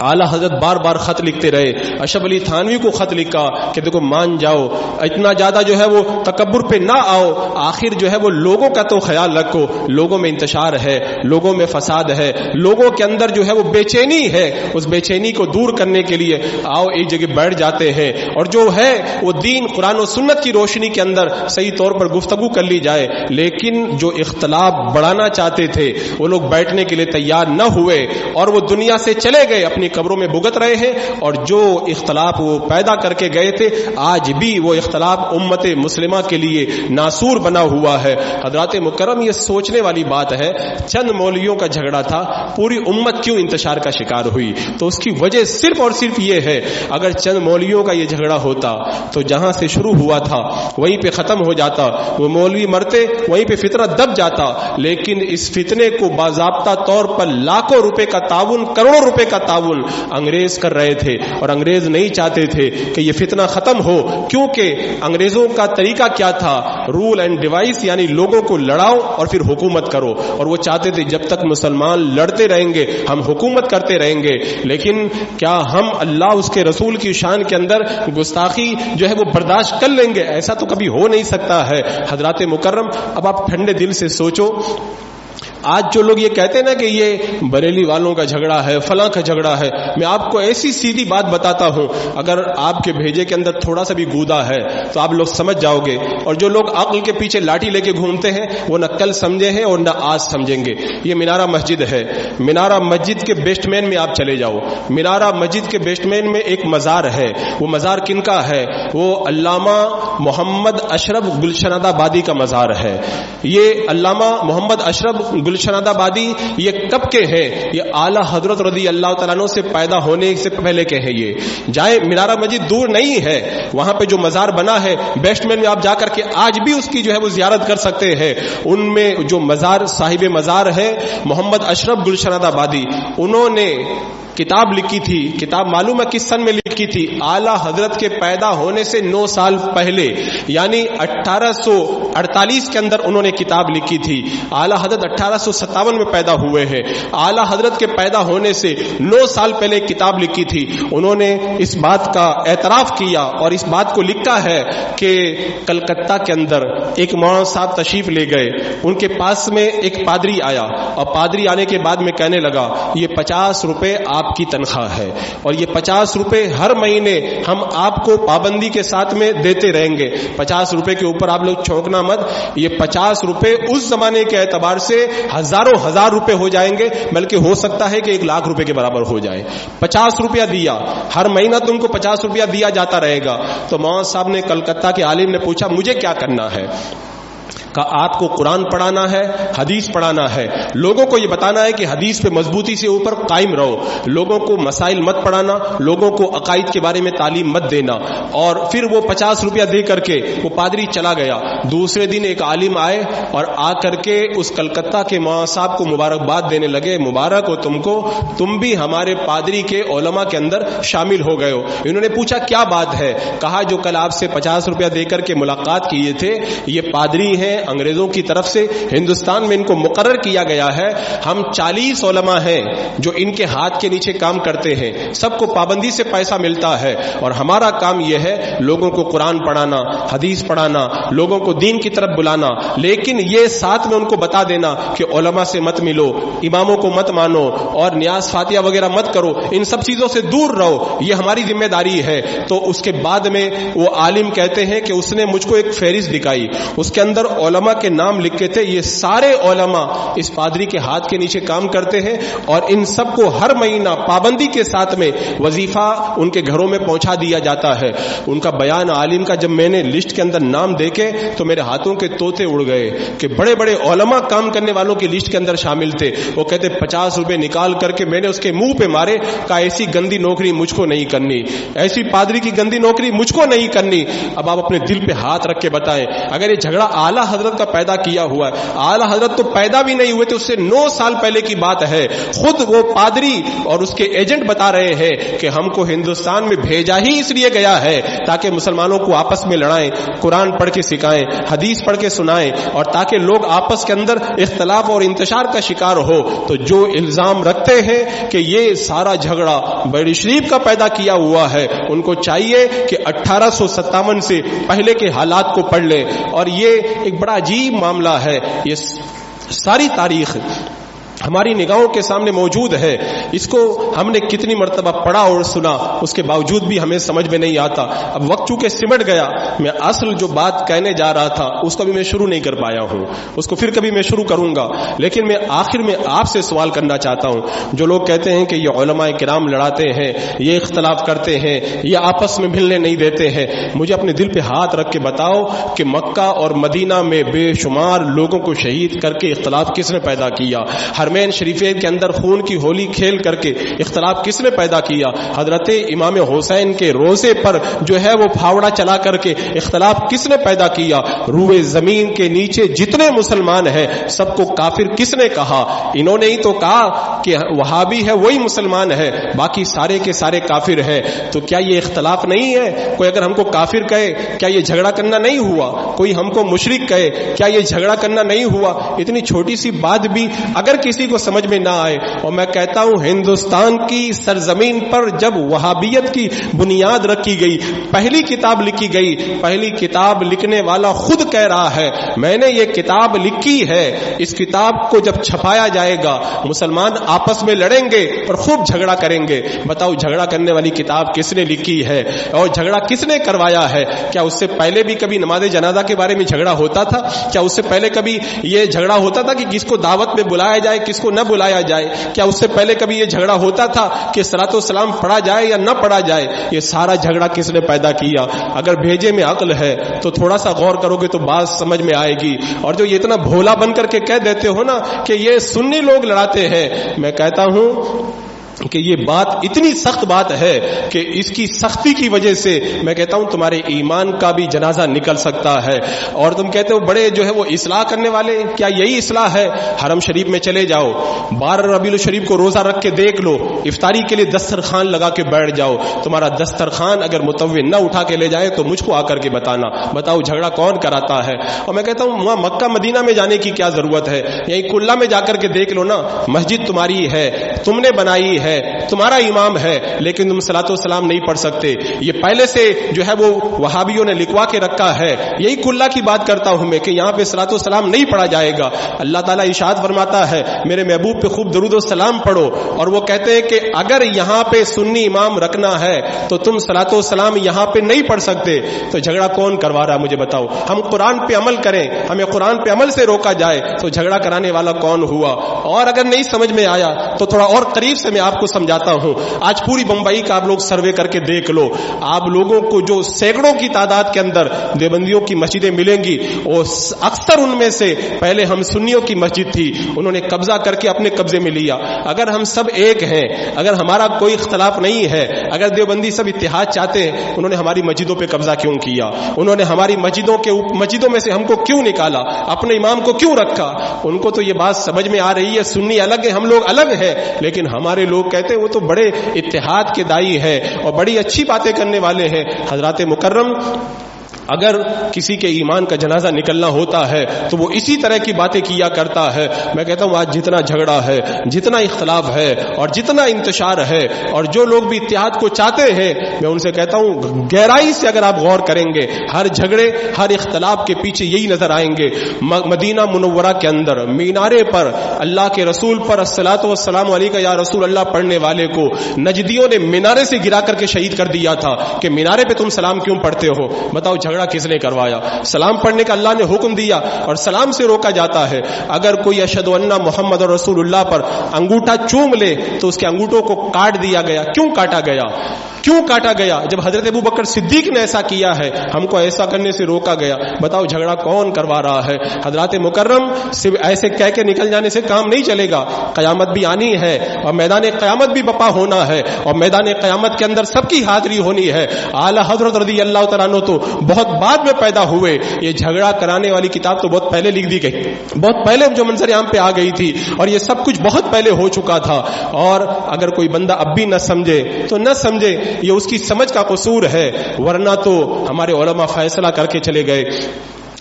Speaker 1: اعلی حضرت بار بار خط لکھتے رہے. اشرف علی تھانوی کو خط لکھا کہ دیکھو مان جاؤ, اتنا زیادہ جو ہے وہ تکبر پہ نہ آؤ, آخر جو ہے وہ لوگوں کا تو خیال رکھو, لوگوں میں انتشار ہے, لوگوں میں فساد ہے, لوگوں کے اندر جو ہے وہ بے چینی ہے, اس بے چینی کو دور کرنے کے لیے آؤ ایک جگہ بیٹھ جاتے ہیں, اور جو ہے وہ دین قرآن و سنت کی روشنی کے اندر صحیح طور پر گفتگو کر لی جائے. لیکن جو اختلاف بڑھانا چاہتے تھے وہ لوگ بیٹھنے کے لیے تیار نہ ہوئے, اور وہ دنیا سے چلے گئے, اپنی قبروں میں بھگت رہے ہیں. اور جو اختلاف وہ پیدا کر کے گئے تھے آج بھی وہ اختلاف امت مسلمہ کے لیے ناسور بنا ہوا ہے. حضرات مکرم, یہ سوچنے والی بات ہے, چند مولویوں کا جھگڑا تھا, پوری امت کیوں انتشار کا شکار ہوئی؟ تو اس کی وجہ صرف اور صرف یہ ہے, اگر چند مولویوں کا یہ جھگڑا ہوتا تو جہاں سے شروع ہوا تھا وہیں پہ ختم ہو جاتا, وہ مولوی مرتے وہیں پہ فتنہ دب جاتا. لیکن اس فتنے کو باضابطہ طور پر لاکھوں روپے کا تعاون, کروڑوں روپے کا تعاون انگریز کر رہے تھے, اور انگریز نہیں چاہتے تھے کہ یہ فتنہ ختم ہو, کیونکہ انگریزوں کا طریقہ کیا تھا, رول اینڈ ڈیوائس, یعنی لوگوں کو لڑاؤ اور پھر حکومت کرو. اور وہ چاہتے تھے جب تک مسلمان لڑتے رہیں گے ہم حکومت کرتے رہیں گے. لیکن کیا ہم اللہ اس کے رسول کی شان کے اندر گستاخی جو ہے وہ برداشت کر لیں گے؟ ایسا تو کبھی ہو نہیں سکتا ہے. حضرات مکرم, اب آپ ٹھنڈے دل سے سوچو, آج جو لوگ یہ کہتے ہیں نا کہ یہ بریلی والوں کا جھگڑا ہے, فلاں کا جھگڑا ہے, میں آپ کو ایسی سیدھی بات بتاتا ہوں, اگر آپ کے بھیجے کے اندر تھوڑا سا بھی گودا ہے تو آپ لوگ سمجھ جاؤ گے. اور جو لوگ عقل کے پیچھے لاٹھی لے کے گھومتے ہیں وہ نہ کل سمجھے ہیں اور نہ آج سمجھیں گے. یہ مینارہ مسجد ہے, مینارہ مسجد کے بیسٹ مین میں آپ چلے جاؤ, مینارہ مسجد کے بیسٹ مین میں ایک مزار ہے. وہ مزار کن کا ہے؟ وہ علامہ محمد اشرف گلشن آبادی کا مزار ہے. یہ علامہ محمد اشرف گلشن آبادی یہ کب کے ہیں؟ یہ اعلی حضرت رضی اللہ تعالیٰ عنہ سے پیدا ہونے سے پہلے کے ہیں. یہ جائے مینارہ مسجد دور نہیں ہے, وہاں پہ جو مزار بنا ہے بیسٹ مین میں آپ جا کر کے آج بھی اس کی جو ہے وہ زیارت کر سکتے ہیں. ان میں جو مزار صاحب مزار ہے محمد اشرف گلشن آبادی, انہوں نے کتاب لکھی تھی. کتاب معلوم ہے کس سن میں لکھی تھی؟ اعلی حضرت کے پیدا ہونے سے 9 سال پہلے، یعنی 1848 کے اندر انہوں نے کتاب لکھی تھی. اعلی حضرت 1857 میں پیدا ہوئے ہیں. اعلی حضرت کے پیدا ہونے سے 9 سال پہلے کتاب لکھی تھی. انہوں نے اس بات کا اعتراف کیا اور اس بات کو لکھا ہے کہ کلکتہ کے اندر ایک مولانا صاحب تشریف لے گئے. ان کے پاس میں ایک پادری آیا اور پادری آنے کے بعد میں کہنے لگا یہ 50 روپے آپ کی تنخواہ ہے اور یہ 50 روپے ہر مہینے ہم آپ کو پابندی کے ساتھ میں دیتے رہیں گے. 50 روپے کے اوپر آپ لوگ چونکنا مت. یہ 50 روپے اس زمانے کے اعتبار سے ہزاروں ہزار روپے ہو جائیں گے، بلکہ ہو سکتا ہے کہ 1 لاکھ روپے کے برابر ہو جائے. 50 روپیہ دیا، ہر مہینہ تم کو 50 روپیہ دیا جاتا رہے گا. تو مولانا صاحب نے کلکتہ کے عالم نے پوچھا مجھے کیا کرنا ہے؟ کہا آپ کو قرآن پڑھانا ہے، حدیث پڑھانا ہے، لوگوں کو یہ بتانا ہے کہ حدیث پہ مضبوطی سے اوپر قائم رہو، لوگوں کو مسائل مت پڑھانا، لوگوں کو عقائد کے بارے میں تعلیم مت دینا. اور پھر وہ 50 روپیہ دے کر کے وہ پادری چلا گیا. دوسرے دن ایک عالم آئے اور آ کر کے اس کلکتہ کے مولانا صاحب کو مبارکباد دینے لگے. مبارک ہو تم کو، تم بھی ہمارے پادری کے علماء کے اندر شامل ہو گئے ہو. انہوں نے پوچھا کیا بات ہے؟ کہا جو کل آپ سے 50 روپیہ دے کر کے ملاقات کیے تھے یہ پادری ہیں، انگریزوں کی طرف سے ہندوستان میں ان کو مقرر کیا گیا ہے. ہم 40 علماء ہیں جو ان کے ہاتھ کے نیچے کام کرتے ہیں، سب کو پابندی سے پیسہ ملتا ہے اور ہمارا کام یہ ہے لوگوں کو قرآن پڑھانا، حدیث پڑھانا، لوگوں کو دین کی طرف بلانا. لیکن یہ ساتھ میں ان کو بتا دینا کہ علماء سے مت ملو، اماموں کو مت مانو اور نیاز فاتحہ وغیرہ مت کرو، ان سب چیزوں سے دور رہو، یہ ہماری ذمہ داری ہے. تو اس کے بعد میں وہ عالم کہتے ہیں کہ اس نے مجھ کو ایک فہرست دکھائی، اس کے اندر علماء کے نام لکھے تھے. یہ سارے علماء اس پادری کے ہاتھ کے نیچے کام کرتے ہیں اور ان سب کو ہر مہینہ پابندی کے ساتھ میں وظیفہ ان کے گھروں میں پہنچا دیا جاتا ہے. ان کا بیان عالم کا جب میں نے لسٹ کے اندر نام دیکھے تو میرے ہاتھوں کے طوطے اڑ گئے کہ بڑے بڑے علماء کام کرنے والوں کی لسٹ کے اندر شامل تھے. وہ کہتے 50 روپے نکال کر کے میں نے اس کے منہ پہ مارے، کہا ایسی گندی نوکری مجھ کو نہیں کرنی، ایسی پادری کی گندی نوکری مجھ کو نہیں کرنی. اب آپ اپنے دل پہ ہاتھ رکھ کے بتائیں اگر یہ جھگڑا اعلی حضرت کا پیدا کیا ہوا ہے، اعلی حضرت تو پیدا بھی نہیں ہوئے تھے، اس سے 9 سال پہلے کی بات ہے. خود وہ پادری اور اس کے ایجنٹ بتا رہے ہیں کہ ہم کو ہندوستان میں بھیجا ہی اس لیے گیا ہے تاکہ مسلمانوں کو آپس میں لڑائیں، قرآن پڑھ کے سکھائیں، حدیث پڑھ کے سنائیں اور تاکہ لوگ آپس کے اندر اختلاف اور انتشار کا شکار ہو. تو جو الزام رکھتے ہیں کہ یہ سارا جھگڑا بڑی شریف کا پیدا کیا ہوا ہے، ان کو چاہیے کہ 1857 سے پہلے کے حالات کو پڑھ لیں. اور یہ ایک بڑا عجیب معاملہ ہے، یہ ساری تاریخ ہماری نگاہوں کے سامنے موجود ہے. اس کو ہم نے کتنی مرتبہ پڑھا اور سنا، اس کے باوجود بھی ہمیں سمجھ میں نہیں آتا. اب وقت چونکہ سمٹ گیا، میں اصل جو بات کہنے جا رہا تھا اس کو بھی میں شروع نہیں کر پایا ہوں، اس کو پھر کبھی میں شروع کروں گا. لیکن میں آخر میں آپ سے سوال کرنا چاہتا ہوں، جو لوگ کہتے ہیں کہ یہ علماء کرام لڑاتے ہیں، یہ اختلاف کرتے ہیں، یہ آپس میں ملنے نہیں دیتے ہیں، مجھے اپنے دل پہ ہاتھ رکھ کے بتاؤ کہ مکہ اور مدینہ میں بے شمار لوگوں کو شہید کر کے اختلاف کس نے پیدا کیا؟ حرمین شریفین کے اندر خون کی ہولی کھیل کر کے اختلاف کس نے پیدا کیا؟ حضرت امام حسین کے روزے پر جو ہے وہ پھاوڑا چلا کر کے اختلاف کس نے پیدا کیا؟ روئے زمین کے نیچے جتنے مسلمان ہیں سب کو کافر کس نے کہا؟ انہوں نے ہی تو کہا کہ وہابی ہے وہی مسلمان ہے، باقی سارے کے سارے کافر ہیں. تو کیا یہ اختلاف نہیں ہے؟ کوئی اگر ہم کو کافر کہے کیا یہ جھگڑا کرنا نہیں ہوا؟ کوئی ہم کو مشرک کہے کیا یہ جھگڑا کرنا نہیں ہوا؟ اتنی چھوٹی سی بات بھی اگر کسی کو سمجھ میں نہ آئے، اور میں کہتا ہوں ہندوستان کی سرزمین پر جب وہابیت کی بنیاد رکھی گئی، پہلی کتاب لکھی گئی، پہلی کتاب لکھنے والا خود کہہ رہا ہے میں نے یہ کتاب لکھی ہے، اس کتاب کو جب چھپایا جائے گا مسلمان آپس میں لڑیں گے اور خوب جھگڑا کریں گے. بتاؤ جھگڑا کرنے والی کتاب کس نے لکھی ہے اور جھگڑا کس نے کروایا ہے؟ کیا اس سے پہلے بھی کبھی نماز جنازہ کے بارے میں جھگڑا ہوتا تھا؟ کیا اس سے پہلے کبھی یہ جھگڑا ہوتا تھا کہ کس کو دعوت میں بلایا جائے کس کو نہ بلایا جائے؟ کیا اس سے پہلے کبھی یہ جھگڑا ہوتا تھا کہ صلاۃ و سلام پڑھا جائے یا نہ پڑھا جائے؟ یہ سارا جھگڑا کس نے پیدا کیا؟ اگر بھیجے میں عقل ہے تو تھوڑا سا غور کرو گے تو بات سمجھ میں آئے گی. اور جو یہ اتنا بھولا بن کر کے کہہ دیتے ہو نا کہ یہ سنی لوگ لڑاتے ہیں، میں کہتا ہوں کہ یہ بات اتنی سخت بات ہے کہ اس کی سختی کی وجہ سے میں کہتا ہوں تمہارے ایمان کا بھی جنازہ نکل سکتا ہے. اور تم کہتے ہو بڑے جو ہے وہ اصلاح کرنے والے, کیا یہی اصلاح ہے؟ حرم شریف میں چلے جاؤ, 12 ربیع الشریف کو روزہ رکھ کے دیکھ لو, افطاری کے لیے دسترخوان لگا کے بیٹھ جاؤ, تمہارا دسترخوان اگر متوع نہ اٹھا کے لے جائے تو مجھ کو آ کر کے بتانا, بتاؤ جھگڑا کون کراتا ہے؟ اور میں کہتا ہوں وہاں مکہ مدینہ میں جانے کی کیا ضرورت ہے, یہی کلہ میں جا کر کے دیکھ لو نا, مسجد تمہاری ہے, تم نے بنائی ہے, تمہارا امام ہے, لیکن تم صلاۃ و سلام نہیں پڑھ سکتے. یہ پہلے سے جو ہے وہ وہابیوں نے لکھوا کے رکھا ہے. یہی کلہ کی بات کرتا ہوں میں کہ یہاں پہ صلاۃ و سلام نہیں پڑھا جائے گا. اللہ تعالیٰ ارشاد فرماتا ہے میرے محبوب پہ خوب درود و سلام پڑھو, اور وہ کہتے ہیں کہ اگر یہاں پہ سنی امام رکھنا ہے تو تم صلاۃ و سلام یہاں پہ نہیں پڑھ سکتے. تو جھگڑا کون کروا رہا مجھے بتاؤ؟ ہم قرآن پہ عمل کریں, ہمیں قرآن پہ عمل سے روکا جائے تو جھگڑا کرانے والا کون ہوا؟ اور اگر نہیں سمجھ میں آیا تو تھوڑا اور قریب سے میں آپ کو سمجھاتا ہوں. آج پوری بمبئی کا آپ لوگ سروے کر کے دیکھ لو, آپ لوگوں کو جو سینکڑوں کی تعداد کے اندر دیوبندیوں کی مسجدیں ملیں گی, وہ اکثر ان میں سے پہلے ہم سنیوں کی مسجد تھی, انہوں نے قبضہ کر کے اپنے قبضے میں لیا. اگر ہم سب ایک ہیں, اگر ہمارا کوئی اختلاف نہیں ہے, اگر دیوبندی سب اتحاد چاہتے ہیں, انہوں نے ہماری مسجدوں پہ قبضہ کیوں کیا؟ انہوں نے ہماری مسجدوں میں سے ہم کو کیوں نکالا؟ اپنے امام کو کیوں رکھا؟ ان کو تو یہ بات سمجھ میں آ رہی ہے سنی الگ ہے, ہم لوگ الگ ہیں, لیکن ہمارے لوگ کہتے ہیں وہ تو بڑے اتحاد کے دائی ہے اور بڑی اچھی باتیں کرنے والے ہیں. حضرات مکرم, اگر کسی کے ایمان کا جنازہ نکلنا ہوتا ہے تو وہ اسی طرح کی باتیں کیا کرتا ہے. میں کہتا ہوں آج جتنا جھگڑا ہے, جتنا اختلاف ہے اور جتنا انتشار ہے, اور جو لوگ بھی اتحاد کو چاہتے ہیں, میں ان سے کہتا ہوں گہرائی سے اگر آپ غور کریں گے, ہر جھگڑے ہر اختلاف کے پیچھے یہی نظر آئیں گے. مدینہ منورہ کے اندر مینارے پر اللہ کے رسول پر الصلاۃ والسلام علیکہ یا رسول اللہ پڑھنے والے کو نجدیوں نے مینارے سے گرا کر کے شہید کر دیا تھا کہ مینارے پہ تم سلام کیوں پڑھتے ہو؟ بتاؤ جھگڑا کس نے کروایا؟ سلام پڑھنے کا اللہ نے حکم دیا اور سلام سے روکا جاتا ہے. اگر کوئی اشہد ان محمد رسول اللہ پر انگوٹھا چوم لے تو اس کے انگوٹھوں کو کاٹ دیا گیا. کیوں کاٹا گیا؟ کیوں کاٹا گیا؟ جب حضرت ابو بکر صدیق نے ایسا کیا ہے, ہم کو ایسا کرنے سے روکا گیا. بتاؤ جھگڑا کون کروا رہا ہے؟ حضرات مکرم, صرف ایسے کہہ کے نکل جانے سے کام نہیں چلے گا. قیامت بھی آنی ہے اور میدان قیامت بھی بپا ہونا ہے, اور میدان قیامت کے اندر سب کی حاضری ہونی ہے. اعلی حضرت رضی اللہ تعالیٰ عنہ تو بہت بعد میں پیدا ہوئے, یہ جھگڑا کرانے والی کتاب تو بہت پہلے لکھ دی گئی, بہت پہلے جو منظر عام پہ آ گئی تھی, اور یہ سب کچھ بہت پہلے ہو چکا تھا. اور اگر کوئی بندہ اب بھی نہ سمجھے تو نہ سمجھے, یہ اس کی سمجھ کا قصور ہے, ورنہ تو ہمارے علماء فیصلہ کر کے چلے گئے.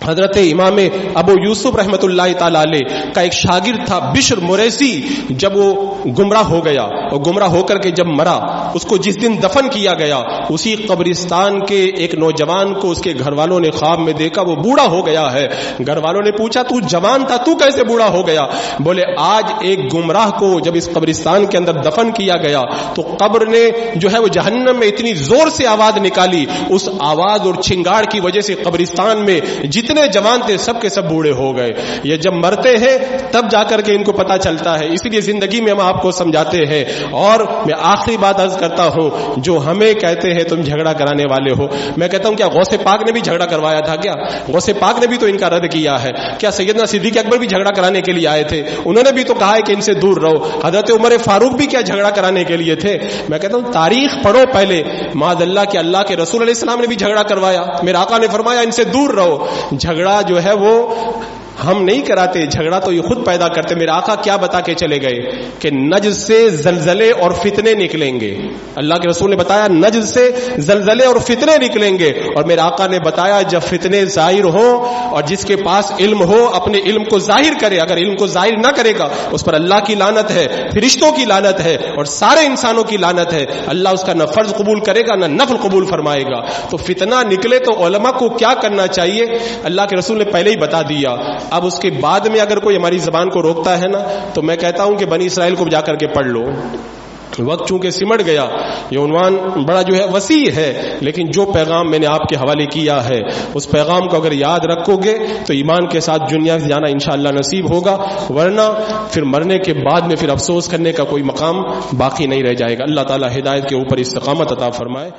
Speaker 1: حضرت امام ابو یوسف رحمت اللہ تعالی علیہ کا ایک شاگرد تھا بشر مریسی. جب وہ گمراہ ہو گیا اور گمراہ ہو کر کے جب مرا, اس کو جس دن دفن کیا گیا اسی قبرستان کے ایک نوجوان کو اس کے گھر والوں نے خواب میں دیکھا, وہ بوڑھا ہو گیا ہے. گھر والوں نے پوچھا تو جوان تھا, تو کیسے بوڑھا ہو گیا؟ بولے آج ایک گمراہ کو جب اس قبرستان کے اندر دفن کیا گیا تو قبر نے جو ہے وہ جہنم میں اتنی زور سے آواز نکالی, اس آواز اور چنگاڑ کی وجہ سے قبرستان میں جتنے جوان تھے سب کے سب بوڑھے ہو گئے. یہ جب مرتے ہیں تب جا کر کے ان کو پتا چلتا ہے. اسی لیے زندگی میں ہم آپ کو سمجھاتے ہیں. اور میں آخری بات عرض کرتا ہوں, جو ہمیں کہتے ہیں تم جھگڑا کرانے والے ہو, میں کہتا ہوں کیا غوث پاک نے بھی جھگڑا کروایا تھا؟ کیا غوث پاک نے بھی تو ان کا رد کیا ہے؟ کیا سیدنا صدیق اکبر بھی جھگڑا کرانے کے لیے آئے تھے؟ انہوں نے بھی تو کہا ہے کہ ان سے دور رہو. حضرت عمر فاروق بھی کیا جھگڑا کرانے کے لیے تھے؟ میں کہتا ہوں تاریخ پڑھو پہلے. معاذ اللہ کہ اللہ کے رسول علیہ السلام نے بھی جھگڑا کروایا, میرے آقا نے فرمایا ان سے دور رہو. جھگڑا جو ہے وہ ہم نہیں کراتے, جھگڑا تو یہ خود پیدا کرتے. میرے آقا کیا بتا کے چلے گئے کہ نجد سے زلزلے اور فتنے نکلیں گے. اللہ کے رسول نے بتایا نجد سے زلزلے اور فتنے نکلیں گے, اور میرے آقا نے بتایا جب فتنے ظاہر ہوں اور جس کے پاس علم ہو اپنے علم کو ظاہر کرے, اگر علم کو ظاہر نہ کرے گا اس پر اللہ کی لعنت ہے, فرشتوں کی لعنت ہے اور سارے انسانوں کی لعنت ہے. اللہ اس کا نہ فرض قبول کرے گا نہ نفل قبول فرمائے گا. تو فتنہ نکلے تو علماء کو کیا کرنا چاہیے؟ اللہ کے رسول نے پہلے ہی بتا دیا. اب اس کے بعد میں اگر کوئی ہماری زبان کو روکتا ہے نا, تو میں کہتا ہوں کہ بنی اسرائیل کو جا کر کے پڑھ لو. وقت چونکہ سمٹ گیا, یہ عنوان بڑا جو ہے وسیع ہے, لیکن جو پیغام میں نے آپ کے حوالے کیا ہے اس پیغام کو اگر یاد رکھو گے تو ایمان کے ساتھ دنیا سے جانا انشاءاللہ نصیب ہوگا, ورنہ پھر مرنے کے بعد میں پھر افسوس کرنے کا کوئی مقام باقی نہیں رہ جائے گا. اللہ تعالی ہدایت کے اوپر استقامت عطا فرمائے.